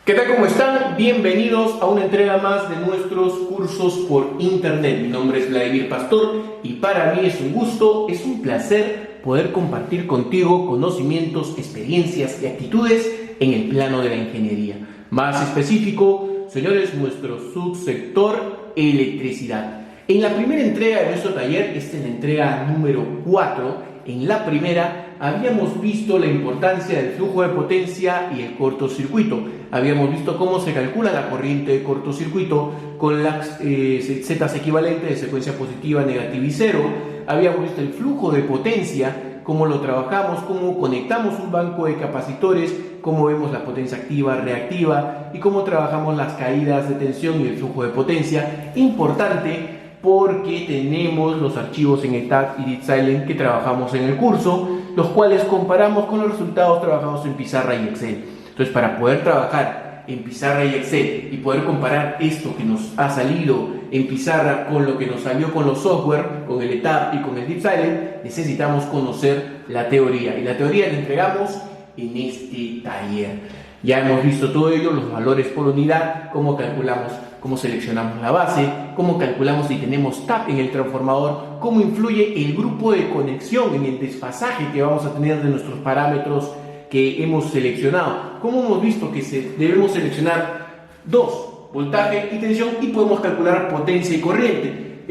¿Qué tal? ¿Cómo están? Bienvenidos a una entrega más de nuestros cursos por internet. Mi nombre es Vladimir Pastor y para mí es un gusto, es un placer poder compartir contigo conocimientos, experiencias y actitudes en el plano de la ingeniería. Más específico, señores, nuestro subsector electricidad. En la primera entrega de nuestro taller, esta es la entrega número 4, en la primera habíamos visto la importancia del flujo de potencia y el cortocircuito. Habíamos visto cómo se calcula la corriente de cortocircuito con las zetas equivalentes de secuencia positiva, negativa y cero. Habíamos visto el flujo de potencia, cómo lo trabajamos, cómo conectamos un banco de capacitores, cómo vemos la potencia activa, reactiva y cómo trabajamos las caídas de tensión y el flujo de potencia. Importante porque tenemos los archivos en ETAC y DITSILENT que trabajamos en el curso, los cuales comparamos con los resultados trabajados en pizarra y Excel. Entonces, para poder trabajar en pizarra y Excel y poder comparar esto que nos ha salido en pizarra con lo que nos salió con los software, con el ETAP y con el DITSILENT, necesitamos conocer la teoría. Y la teoría la entregamos en este taller. Ya hemos visto todo ello, los valores por unidad, cómo calculamos, cómo seleccionamos la base, cómo calculamos si tenemos TAP en el transformador, cómo influye el grupo de conexión en el desfasaje que vamos a tener de nuestros parámetros que hemos seleccionado, cómo hemos visto que debemos seleccionar dos, voltaje y tensión, y podemos calcular potencia y corriente,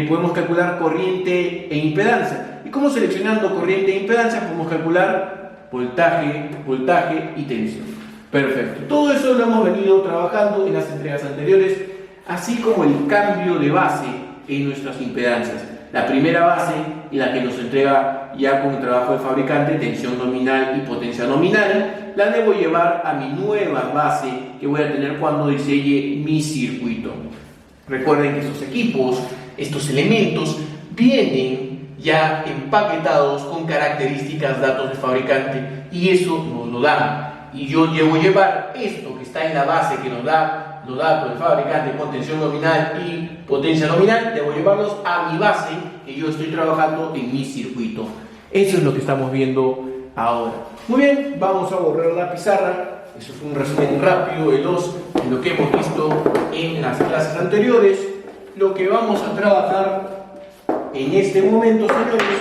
podemos calcular corriente e impedancia, y cómo seleccionando corriente e impedancia podemos calcular voltaje y tensión. Perfecto, todo eso lo hemos venido trabajando en las entregas anteriores, así como el cambio de base en nuestras impedancias. La primera base, la que nos entrega ya con el trabajo del fabricante, tensión nominal y potencia nominal, la debo llevar a mi nueva base que voy a tener cuando diseñe mi circuito. Recuerden que estos equipos, estos elementos, vienen ya empaquetados con características, datos del fabricante, y eso nos lo dan. Y yo debo llevar esto que está en la base que nos da los datos del fabricante con tensión nominal y potencia nominal, debo llevarlos a mi base que yo estoy trabajando en mi circuito. Eso es lo que estamos viendo ahora. Muy bien, vamos a borrar la pizarra. Eso fue un resumen rápido de lo que hemos visto en las clases anteriores. Lo que vamos a trabajar en este momento, señores,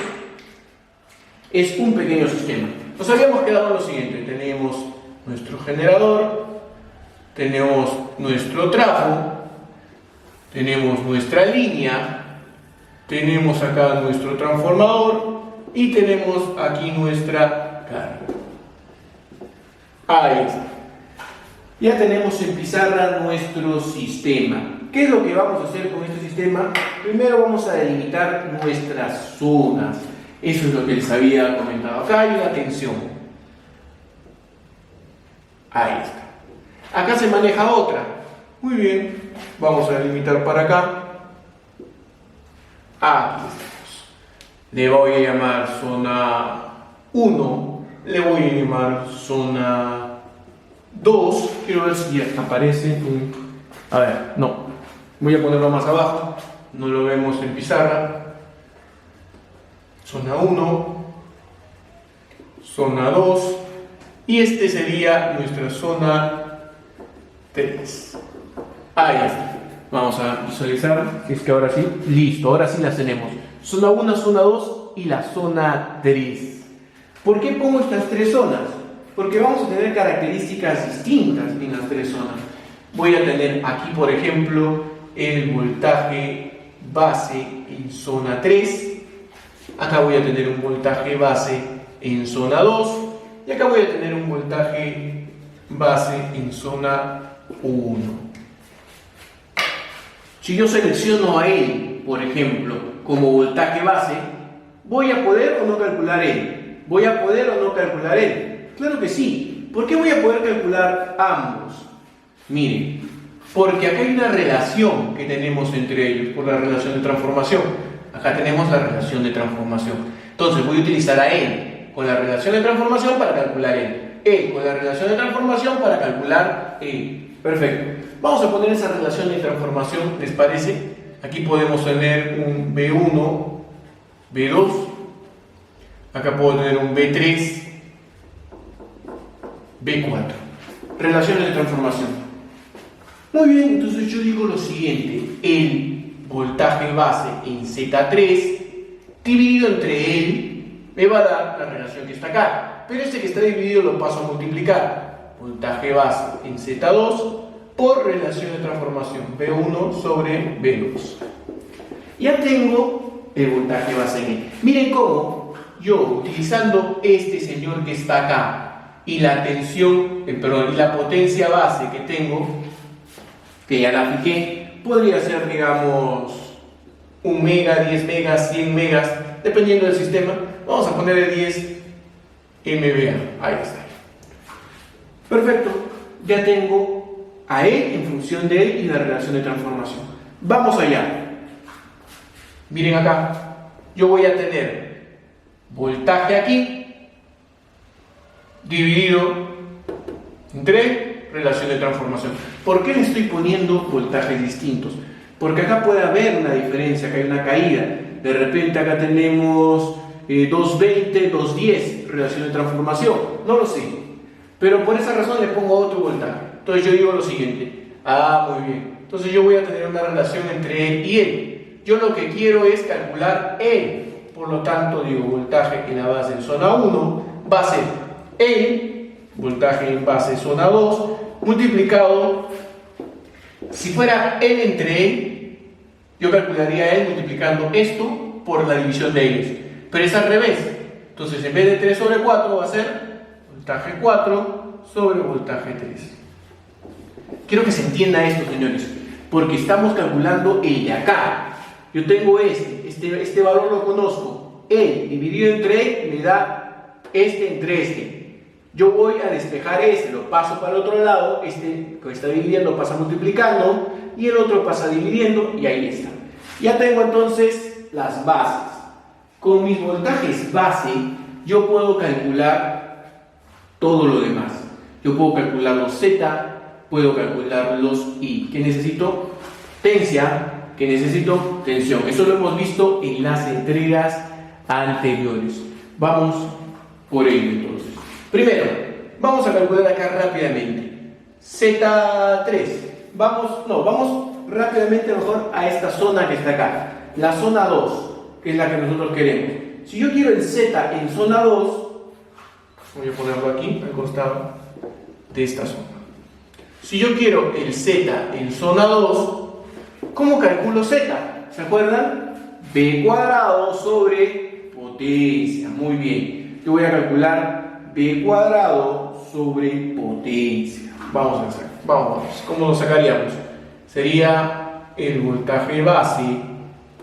es un pequeño sistema. Nos habíamos quedado en lo siguiente: tenemos nuestro generador, tenemos nuestro trafo, tenemos nuestra línea, tenemos acá nuestro transformador y tenemos aquí nuestra carga. Ahí está. Ya tenemos en pizarra nuestro sistema. ¿Qué es lo que vamos a hacer con este sistema? Primero vamos a delimitar nuestras zonas. Eso es lo que les había comentado. Acá hay una tensión. Ahí está. Acá se maneja otra. Muy bien. Vamos a delimitar para acá. Aquí estamos. Le voy a llamar zona 1. Le voy a llamar zona 2. Quiero ver si aparece. A ver, no. Voy a ponerlo más abajo. No lo vemos en pizarra. Zona 1. Zona 2. Y este sería nuestra zona 3. Ahí está. Vamos a visualizar. Si es que ahora sí. Listo, ahora sí las tenemos. Zona 1, zona 2 y la zona 3. ¿Por qué pongo estas tres zonas? Porque vamos a tener características distintas en las tres zonas. Voy a tener aquí, por ejemplo, el voltaje base en zona 3. Acá voy a tener un voltaje base en zona 2. Y acá voy a tener un voltaje base en zona 1. Si yo selecciono a él, por ejemplo, como voltaje base, ¿voy a poder o no calcular él? ¿Voy a poder o no calcular él? Claro que sí. ¿Por qué voy a poder calcular ambos? Miren, porque acá hay una relación que tenemos entre ellos, por la relación de transformación. Acá tenemos la relación de transformación. Entonces voy a utilizar a él con la relación de transformación para calcular él con la relación de transformación para calcular él. Perfecto. Vamos a poner esa relación de transformación, ¿les parece? Aquí podemos tener un B1, B2, acá puedo tener un B3, B4. relaciones de transformación. Muy bien, entonces yo digo lo siguiente: el voltaje base en Z3 dividido entre él me va a dar la relación que está acá, pero este que está dividido lo paso a multiplicar. Voltaje base en Z2 por relación de transformación V1 sobre V2. Ya tengo el voltaje base en él. Miren cómo yo, utilizando este señor que está acá y la tensión, y la potencia base que tengo, que ya la fijé, podría ser, digamos, 1 mega, 10 megas, 100 megas, dependiendo del sistema. Vamos a ponerle 10 MVA. Ahí está. Perfecto. Ya tengo a él en función de él y la relación de transformación. Vamos allá. Miren acá. Yo voy a tener voltaje aquí dividido entre relación de transformación. ¿Por qué le estoy poniendo voltajes distintos? Porque acá puede haber una diferencia, acá hay una caída. De repente acá tenemos 220, 210 relación de transformación. No lo sé. Pero por esa razón le pongo otro voltaje. Entonces yo digo lo siguiente. Muy bien. Entonces yo voy a tener una relación entre él y él. Yo lo que quiero es calcular él. Por lo tanto digo voltaje en la base en zona 1 va a ser él, voltaje en base zona 2, multiplicado. Si fuera él entre él, yo calcularía él multiplicando esto por la división de ellos. Pero es al revés. Entonces en vez de 3 sobre 4 va a ser voltaje 4 sobre voltaje 3. Quiero que se entienda esto, señores, porque estamos calculando el de acá. Yo tengo este valor lo conozco. Él dividido entre él me da este entre este. Yo voy a despejar este, lo paso para el otro lado, este que está dividiendo pasa multiplicando y el otro pasa dividiendo y ahí está. Ya tengo entonces las bases. Con mis voltajes base yo puedo calcular todo lo demás. Yo puedo calcular los Z, puedo calcular los I. ¿Qué necesito? Potencia. ¿Qué necesito? Tensión. Eso lo hemos visto en las entregas anteriores. Vamos por ello entonces. Primero, vamos a calcular acá rápidamente. Z3. Vamos rápidamente mejor a esta zona que está acá. La zona 2, que es la que nosotros queremos. Si yo quiero el Z en zona 2, voy a ponerlo aquí al costado de esta zona. Si yo quiero el Z en zona 2, ¿cómo calculo Z? ¿Se acuerdan? B cuadrado sobre potencia. Muy bien. Yo voy a calcular B cuadrado sobre potencia. Vamos. ¿Cómo lo sacaríamos? Sería el voltaje base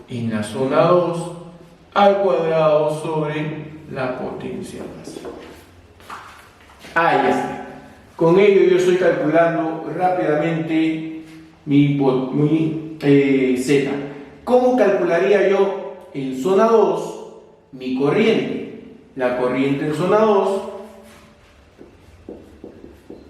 en la zona 2 al cuadrado sobre la potencia base. Ahí está. Con ello yo estoy calculando rápidamente mi Z. ¿Cómo calcularía yo en zona 2 mi corriente? La corriente en zona 2,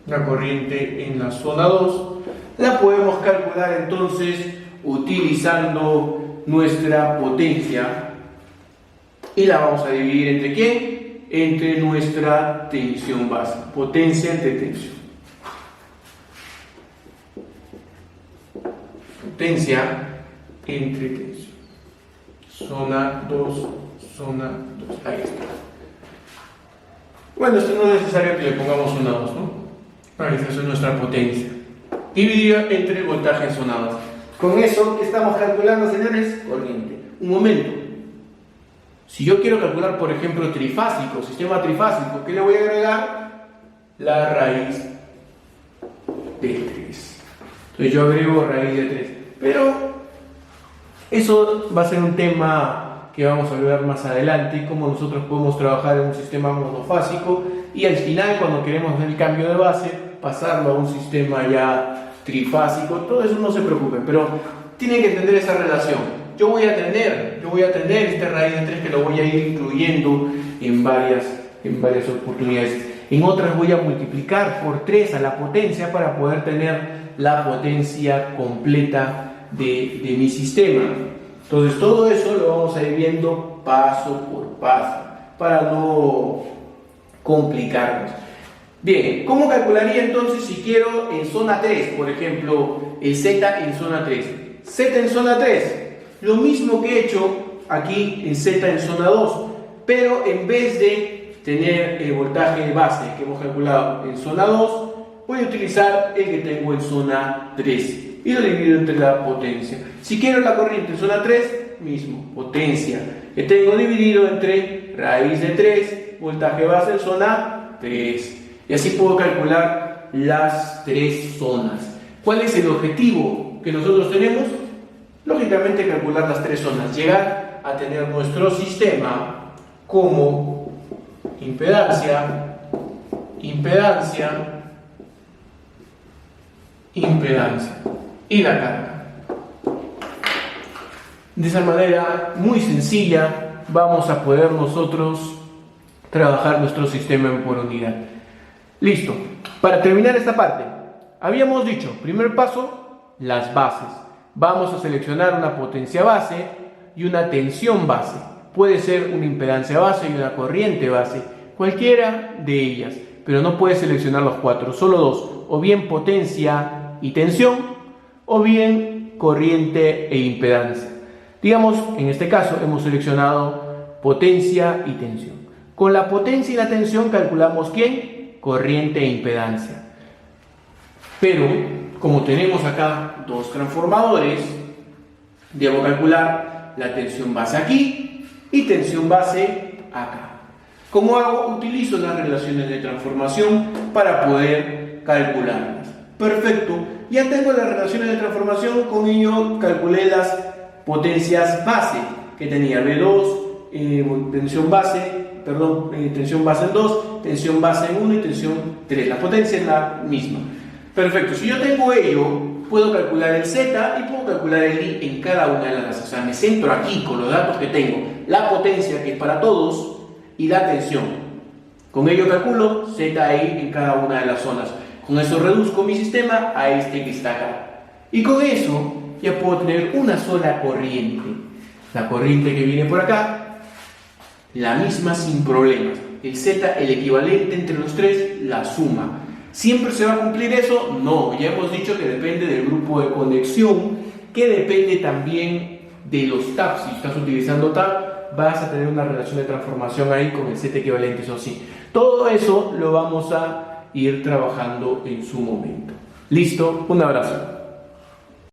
la corriente en la zona 2, la podemos calcular entonces utilizando nuestra potencia y la vamos a dividir entre ¿quién? Entre nuestra tensión base. Potencia entre tensión. Potencia entre tensión. Zona 2, zona 2. Ahí está. Bueno, esto no es necesario que le pongamos zona 2, ¿no? Ahí está, eso es nuestra potencia. Dividida entre el voltaje en zona 2. Con eso, ¿qué estamos calculando, señores? Corriente. Un momento. Si yo quiero calcular, por ejemplo, trifásico, sistema trifásico, ¿qué le voy a agregar? La raíz de 3. Entonces yo agrego raíz de 3. Pero eso va a ser un tema que vamos a ver más adelante, cómo nosotros podemos trabajar en un sistema monofásico y al final, cuando queremos hacer el cambio de base, pasarlo a un sistema ya trifásico. Todo eso no se preocupen, pero tienen que entender esa relación. Yo voy a tener este raíz de 3 que lo voy a ir incluyendo en varias oportunidades. En otras voy a multiplicar por 3 a la potencia para poder tener la potencia completa de mi sistema. Entonces todo eso lo vamos a ir viendo paso por paso para no complicarnos. Bien, ¿cómo calcularía entonces si quiero en zona 3, por ejemplo, el Z en zona 3? Z en zona 3, lo mismo que he hecho aquí en Z en zona 2, pero en vez de tener el voltaje base que hemos calculado en zona 2, voy a utilizar el que tengo en zona 3 y lo divido entre la potencia. Si quiero la corriente en zona 3, mismo, potencia, que tengo dividido entre raíz de 3, voltaje base en zona 3. Y así puedo calcular las 3 zonas. ¿Cuál es el objetivo que nosotros tenemos? Lógicamente calcular las 3 zonas, llegar a tener nuestro sistema como impedancia, impedancia, impedancia y la carga. De esa manera muy sencilla vamos a poder nosotros trabajar nuestro sistema por unidad. Listo. Para terminar esta parte, habíamos dicho, primer paso, las bases. Vamos a seleccionar una potencia base y una tensión base. Puede ser una impedancia base y una corriente base, cualquiera de ellas, pero no puedes seleccionar los 4, solo 2, o bien potencia y tensión, o bien corriente e impedancia. Digamos, en este caso hemos seleccionado potencia y tensión. Con la potencia y la tensión calculamos ¿quién? Corriente e impedancia. Pero, como tenemos acá 2 transformadores, debo calcular la tensión base aquí y tensión base acá. ¿Cómo hago? Utilizo las relaciones de transformación para poder calcularlas. Perfecto, ya tengo las relaciones de transformación, con ello calculé las potencias base que tenía V2, tensión base en 2, tensión base en 1 y tensión 3. La potencia es la misma. Perfecto, si yo tengo ello, puedo calcular el Z y puedo calcular el I en cada una de las bases. O sea, me centro aquí con los datos que tengo, la potencia que es para todos y la tensión. Con ello calculo Z e I en cada una de las zonas. Con eso reduzco mi sistema a este que está acá. Y con eso ya puedo tener una sola corriente. La corriente que viene por acá, la misma sin problemas. El Z, el equivalente entre los 3, la suma. ¿Siempre se va a cumplir eso? No, ya hemos dicho que depende del grupo de conexión, que depende también de los tabs. Si estás utilizando tab, vas a tener una relación de transformación ahí con el Z equivalente, eso sí. Todo eso lo vamos a ir trabajando en su momento. ¿Listo? Un abrazo.